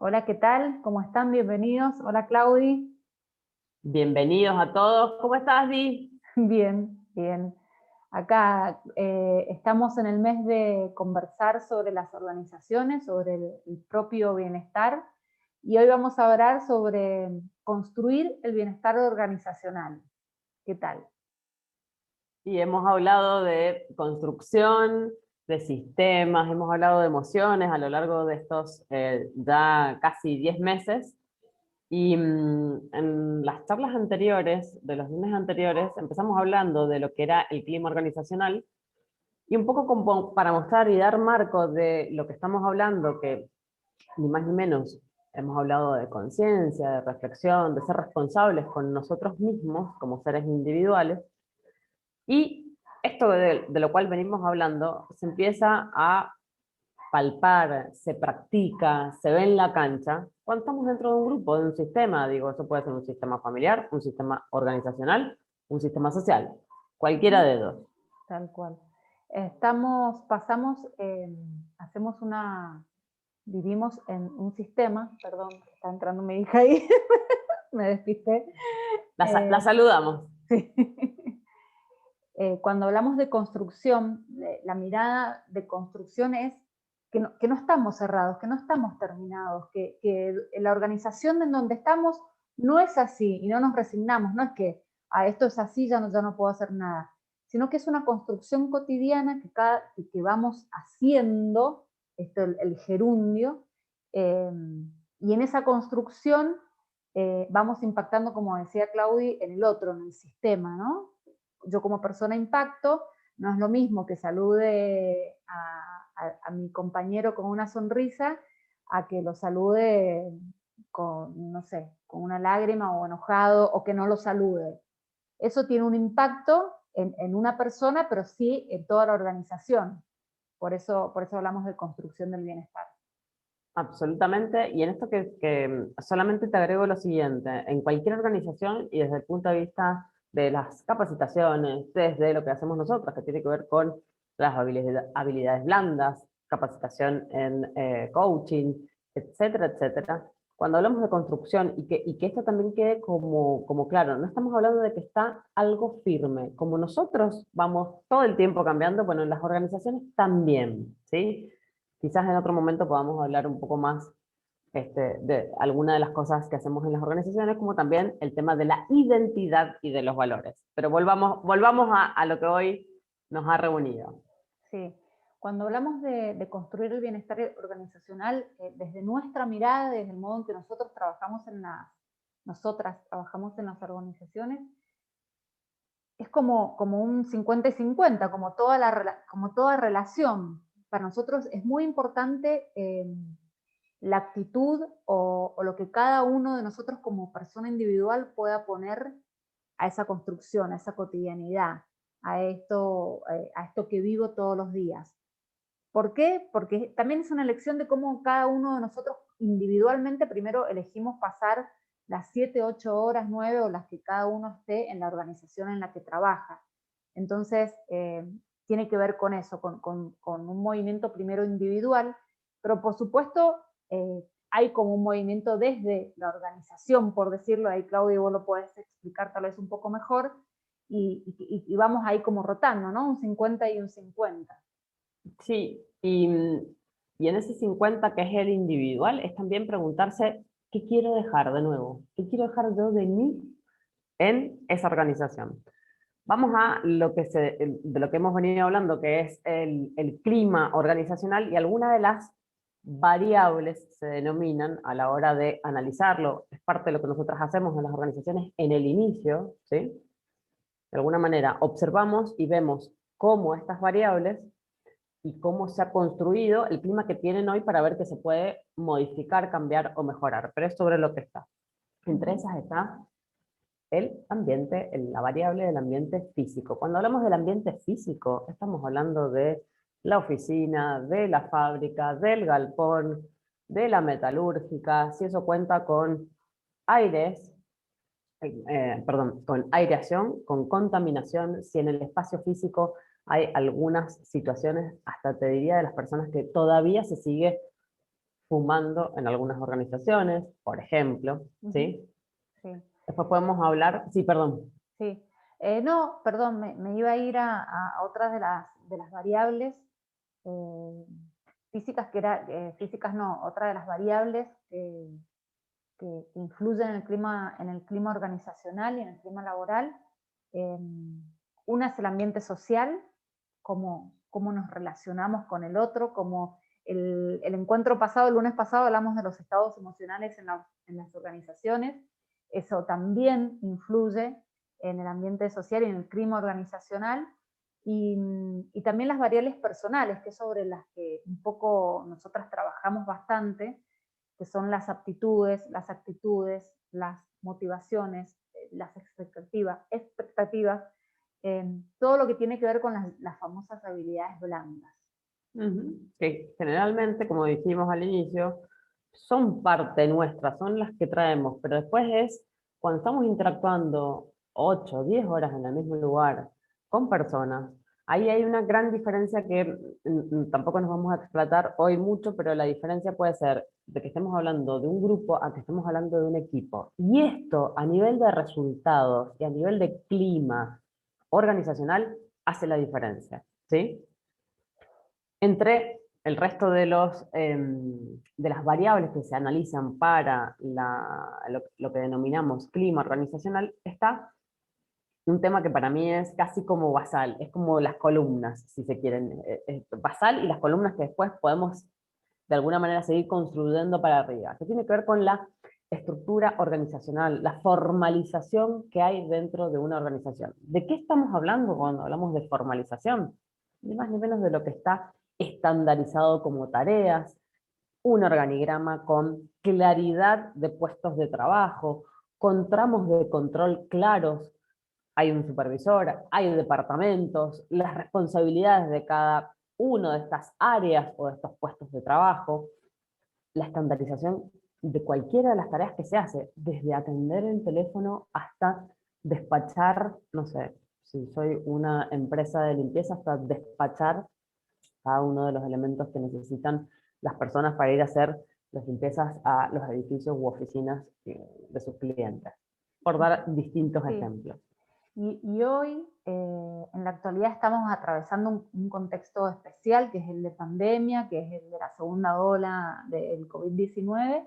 Hola, ¿qué tal? ¿Cómo están? Bienvenidos. Hola, Claudi. Bienvenidos a todos. ¿Cómo estás, Di? Bien, bien. Acá estamos en el mes de conversar sobre las organizaciones, sobre el propio bienestar, y hoy vamos a hablar sobre construir el bienestar organizacional. ¿Qué tal? Y hemos hablado de construcción, de sistemas, hemos hablado de emociones a lo largo de estos ya casi 10 meses. Y en las charlas anteriores, de los lunes anteriores, empezamos hablando de lo que era el clima organizacional y un poco como para mostrar y dar marco de lo que estamos hablando, que ni más ni menos hemos hablado de conciencia, de reflexión, de ser responsables con nosotros mismos como seres individuales. Y esto de lo cual venimos hablando se empieza a palpar, se practica, se ve en la cancha cuando estamos dentro de un grupo, de un sistema. Digo, eso puede ser un sistema familiar, un sistema organizacional, un sistema social, cualquiera de dos. Tal cual. Hacemos vivimos en un sistema, perdón, está entrando mi hija ahí, me despisté. La saludamos. Sí. Cuando hablamos de construcción, la mirada de construcción es que no estamos cerrados, que no estamos terminados, que la organización en donde estamos no es así y no nos resignamos, no es que esto es así, ya no puedo hacer nada, sino que es una construcción cotidiana que vamos haciendo, esto el gerundio, eh, y en esa construcción vamos impactando, como decía Claudi, en el otro, en el sistema, ¿no? Yo como persona impacto, no es lo mismo que salude a mi compañero con una sonrisa a que lo salude con, no sé, con una lágrima o enojado o que no lo salude. Eso tiene un impacto en una persona, pero sí en toda la organización. Por eso hablamos de construcción del bienestar. Absolutamente, y en esto que solamente te agrego lo siguiente, en cualquier organización y desde el punto de vista de las capacitaciones, desde lo que hacemos nosotros, que tiene que ver con las habilidades blandas, capacitación en coaching, etcétera, etcétera, cuando hablamos de construcción y que esto también quede como claro, no estamos hablando de que está algo firme, como nosotros vamos todo el tiempo cambiando, bueno, en las organizaciones también, ¿sí? Quizás en otro momento podamos hablar un poco más de alguna de las cosas que hacemos en las organizaciones, como también el tema de la identidad y de los valores. Pero volvamos a lo que hoy nos ha reunido. Sí. Cuando hablamos de construir el bienestar organizacional, desde nuestra mirada, desde el modo en que nosotras trabajamos en las organizaciones, es como un 50 y 50, como toda relación. Para nosotros es muy importante la actitud o lo que cada uno de nosotros como persona individual pueda poner a esa construcción, a esa cotidianidad, a esto que vivo todos los días. ¿Por qué? Porque también es una elección de cómo cada uno de nosotros individualmente primero elegimos pasar las 7, 8 horas, 9 o las que cada uno esté en la organización en la que trabaja. Entonces, tiene que ver con eso, con un movimiento primero individual, pero por supuesto hay como un movimiento desde la organización, por decirlo, ahí Claudio vos lo podés explicar tal vez un poco mejor, y vamos ahí como rotando, ¿no? Un 50 y un 50. Sí, y en ese 50 que es el individual, es también preguntarse qué quiero dejar de nuevo, qué quiero dejar yo de mí en esa organización. Vamos a de lo que hemos venido hablando, que es el clima organizacional y algunas de las variables se denominan a la hora de analizarlo. Es parte de lo que nosotros hacemos en las organizaciones en el inicio, ¿sí? De alguna manera observamos y vemos cómo estas variables y cómo se ha construido el clima que tienen hoy para ver que se puede modificar, cambiar o mejorar. Pero es sobre lo que está. Entre esas está el ambiente, la variable del ambiente físico. Cuando hablamos del ambiente físico, estamos hablando de la oficina, de la fábrica, del galpón, de la metalúrgica, si eso cuenta con aires, perdón, con aireación, con contaminación, si en el espacio físico hay algunas situaciones, hasta te diría de las personas que todavía se sigue fumando en algunas organizaciones, por ejemplo, ¿sí? Sí. Después podemos hablar, sí, perdón. Sí. No, perdón, me iba a ir a otras de las variables físicas, físicas no, otra de las variables que influyen en el clima organizacional y en el clima laboral. Una es el ambiente social, cómo nos relacionamos con el otro, como el encuentro pasado, el lunes pasado, hablamos de los estados emocionales en las organizaciones. Eso también influye en el ambiente social y en el clima organizacional. Y también las variables personales, que es sobre las que un poco nosotras trabajamos bastante, que son las aptitudes, las actitudes, las motivaciones, las expectativas, todo lo que tiene que ver con las famosas habilidades blandas. Que generalmente, como dijimos al inicio, son parte nuestra, son las que traemos, pero después es cuando estamos interactuando 8 o 10 horas en el mismo lugar con personas, ahí hay una gran diferencia que tampoco nos vamos a explotar hoy mucho, pero la diferencia puede ser de que estemos hablando de un grupo a que estemos hablando de un equipo. Y esto a nivel de resultados y a nivel de clima organizacional hace la diferencia, ¿sí? Entre el resto de las variables que se analizan para lo que denominamos clima organizacional, está un tema que para mí es casi como basal, es como las columnas, si se quieren, basal, y las columnas que después podemos de alguna manera seguir construyendo para arriba, que tiene que ver con la estructura organizacional, la formalización que hay dentro de una organización. ¿De qué estamos hablando cuando hablamos de formalización? Ni más ni menos de lo que está estandarizado como tareas, un organigrama con claridad de puestos de trabajo, con tramos de control claros, hay un supervisor, hay departamentos, las responsabilidades de cada una de estas áreas o de estos puestos de trabajo, la estandarización de cualquiera de las tareas que se hace, desde atender el teléfono hasta despachar, no sé, si soy una empresa de limpieza, hasta despachar cada uno de los elementos que necesitan las personas para ir a hacer las limpiezas a los edificios u oficinas de sus clientes, por dar distintos Sí. ejemplos. Y hoy, en la actualidad, estamos atravesando un contexto especial, que es el de pandemia, que es el de la segunda ola del COVID-19,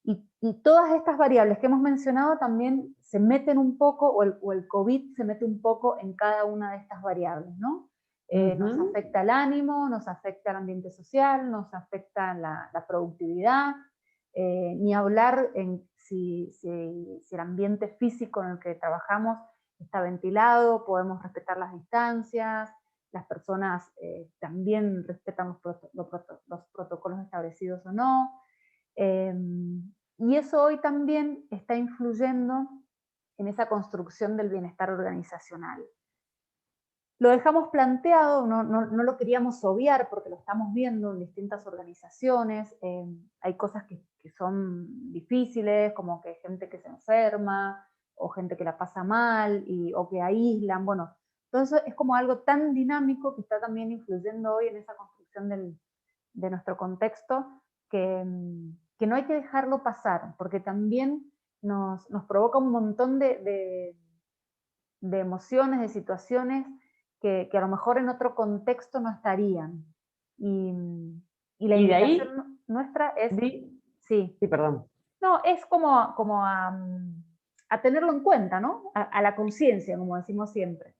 y todas estas variables que hemos mencionado también se meten un poco, o el COVID se mete un poco en cada una de estas variables, ¿no? Nos afecta el ánimo, nos afecta el ambiente social, nos afecta la productividad, ni hablar si el ambiente físico en el que trabajamos está ventilado, podemos respetar las distancias, las personas también respetan los protocolos establecidos o no. Y eso hoy también está influyendo en esa construcción del bienestar organizacional. Lo dejamos planteado, no lo queríamos obviar porque lo estamos viendo en distintas organizaciones. Hay cosas que son difíciles, como que hay gente que se enferma, o gente que la pasa mal, o que aíslan. Bueno, entonces es como algo tan dinámico que está también influyendo hoy en esa construcción de nuestro contexto, que no hay que dejarlo pasar, porque también nos provoca un montón de emociones, de situaciones que a lo mejor en otro contexto no estarían. Y, y la Y de ahí, invitación nuestra es, sí, sí, perdón. no, es como a tenerlo en cuenta, ¿no? A la conciencia, como decimos siempre.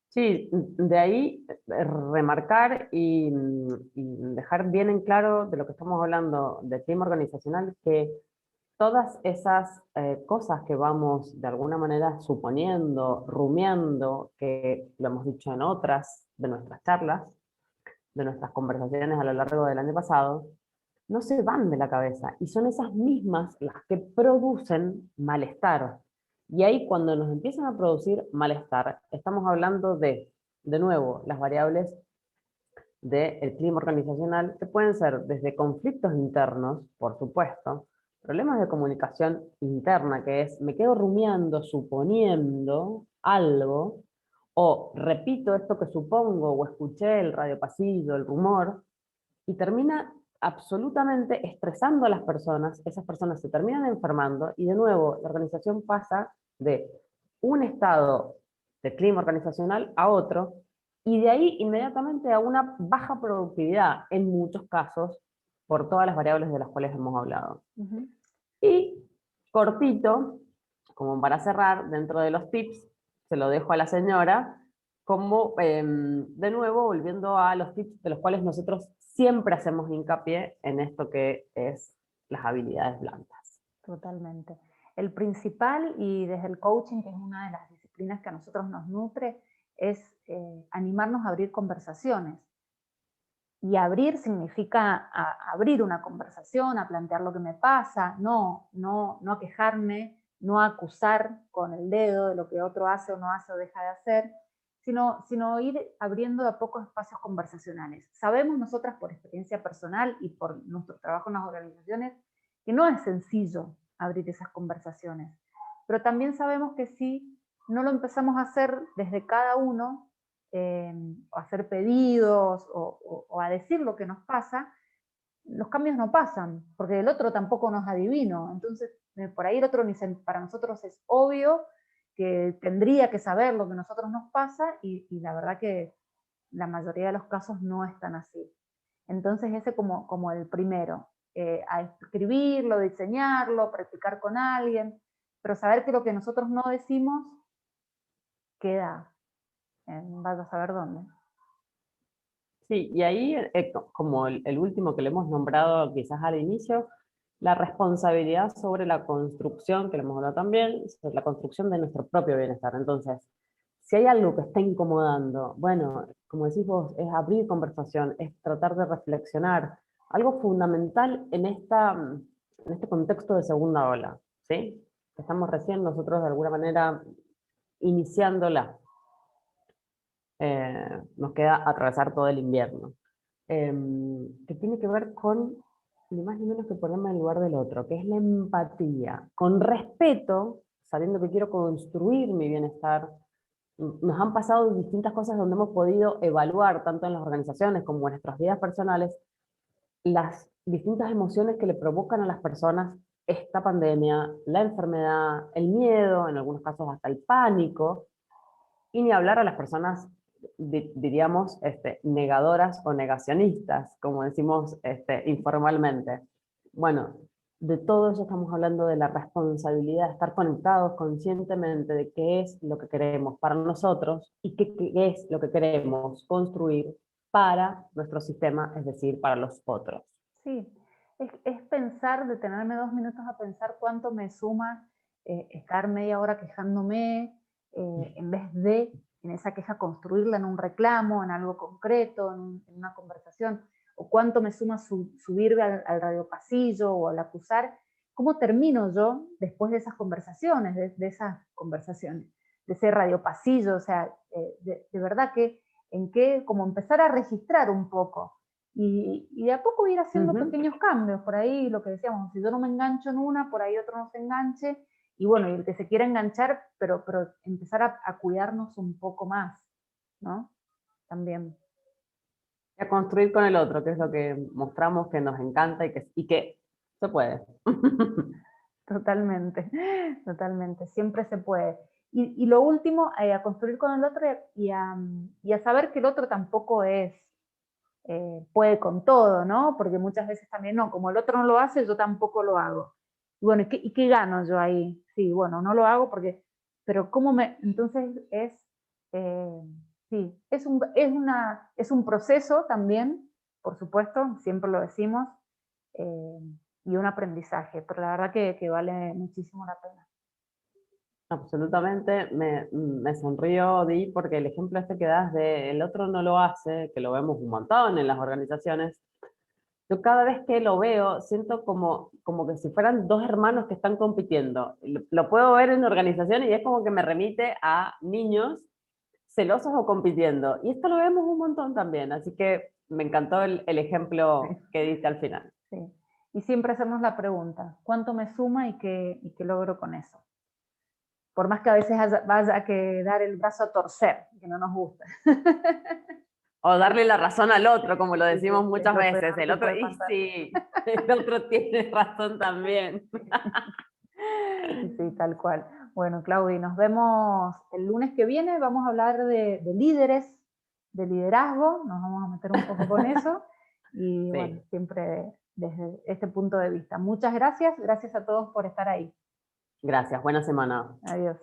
Sí, de ahí remarcar y dejar bien en claro de lo que estamos hablando de clima organizacional, que todas esas cosas que vamos de alguna manera suponiendo, rumiando, que lo hemos dicho en otras de nuestras charlas, de nuestras conversaciones a lo largo del año pasado, no se van de la cabeza y son esas mismas las que producen malestar. Y ahí cuando nos empiezan a producir malestar, estamos hablando de nuevo, las variables del clima organizacional, que pueden ser desde conflictos internos, por supuesto, problemas de comunicación interna, que es me quedo rumiando, suponiendo algo, o repito esto que supongo, o escuché el radio pasillo, el rumor, y termina absolutamente estresando a las personas, esas personas se terminan enfermando y de nuevo la organización pasa de un estado de clima organizacional a otro y de ahí inmediatamente a una baja productividad en muchos casos por todas las variables de las cuales hemos hablado. Ujú. Y cortito, como para cerrar, dentro de los tips, se lo dejo a la señora, como de nuevo volviendo a los tips de los cuales nosotros siempre hacemos hincapié en esto que es las habilidades blandas. Totalmente. El principal, y desde el coaching, que es una de las disciplinas que a nosotros nos nutre, es animarnos a abrir conversaciones. Y abrir significa abrir una conversación, a plantear lo que me pasa, no a quejarme, no a acusar con el dedo de lo que otro hace o no hace o deja de hacer, sino ir abriendo de a poco espacios conversacionales. Sabemos nosotras por experiencia personal y por nuestro trabajo en las organizaciones que no es sencillo abrir esas conversaciones, pero también sabemos que si no lo empezamos a hacer desde cada uno, o hacer pedidos o a decir lo que nos pasa, los cambios no pasan, porque el otro tampoco nos adivino. Entonces, por ahí el otro para nosotros es obvio que tendría que saber lo que a nosotros nos pasa y la verdad que la mayoría de los casos no están así. Entonces ese como el primero, a escribirlo, diseñarlo, practicar con alguien, pero saber que lo que nosotros no decimos queda en vaya a saber dónde. Sí, y ahí, como el último que le hemos nombrado quizás al inicio, la responsabilidad sobre la construcción, que le hemos hablado también, sobre la construcción de nuestro propio bienestar. Entonces, si hay algo que está incomodando, bueno, como decís vos, es abrir conversación, es tratar de reflexionar. Algo fundamental en este contexto de segunda ola, ¿sí? Estamos recién nosotros de alguna manera iniciándola. Nos queda atravesar todo el invierno. Que tiene que ver con ni más ni menos que ponerme en el lugar del otro, que es la empatía, con respeto, sabiendo que quiero construir mi bienestar. Nos han pasado distintas cosas donde hemos podido evaluar, tanto en las organizaciones como en nuestras vidas personales, las distintas emociones que le provocan a las personas esta pandemia, la enfermedad, el miedo, en algunos casos hasta el pánico, y ni hablar a las personas, diríamos, negadoras o negacionistas, como decimos informalmente. Bueno, de todo eso estamos hablando de la responsabilidad de estar conectados conscientemente de qué es lo que queremos para nosotros y qué es lo que queremos construir para nuestro sistema, es decir, para los otros. Sí, es pensar, detenerme 2 minutos a pensar cuánto me suma estar media hora quejándome, en vez de en esa queja construirla en un reclamo, en algo concreto, en una conversación, o cuánto me suma subirme al radiopasillo o al acusar. ¿Cómo termino yo después de esas conversaciones, de esas conversaciones, de ese radiopasillo? O sea, de verdad que en qué, como empezar a registrar un poco. Y de a poco ir haciendo pequeños cambios, por ahí lo que decíamos, si yo no me engancho en una, por ahí otro no se enganche, y bueno, y el que se quiera enganchar, pero empezar a cuidarnos un poco más, ¿no? También. A construir con el otro, que es lo que mostramos que nos encanta y que se puede. Totalmente, totalmente, siempre se puede. Y lo último, a construir con el otro y a saber que el otro tampoco puede con todo, ¿no? Porque muchas veces también, no, como el otro no lo hace, yo tampoco lo hago. Y bueno, ¿y qué gano yo ahí? Sí, bueno, no lo hago porque, pero entonces eh, sí, es un proceso también, por supuesto, siempre lo decimos, eh, y un aprendizaje, pero la verdad que vale muchísimo la pena. Absolutamente, me sonrío, Di, porque el ejemplo que das de el otro no lo hace, que lo vemos un montón en las organizaciones, yo cada vez que lo veo siento como que si fueran dos hermanos que están compitiendo. Lo puedo ver en organizaciones y es como que me remite a niños celosos o compitiendo. Y esto lo vemos un montón también, así que me encantó el ejemplo Sí, que diste al final. sí. Y siempre hacernos la pregunta, ¿cuánto me suma y qué logro con eso? Por más que a veces vaya que dar el brazo a torcer, que no nos gusta. O darle la razón al otro, como lo decimos Sí, muchas es lo peor veces. El que otro, puede y pasar. sí, el otro tiene razón también. Sí, tal cual. Bueno, Claudi, nos vemos el lunes que viene. Vamos a hablar de líderes, de liderazgo. Nos vamos a meter un poco con eso. Y bueno, Sí, siempre desde este punto de vista. Muchas gracias. Gracias a todos por estar ahí. gracias. Buena semana. Adiós.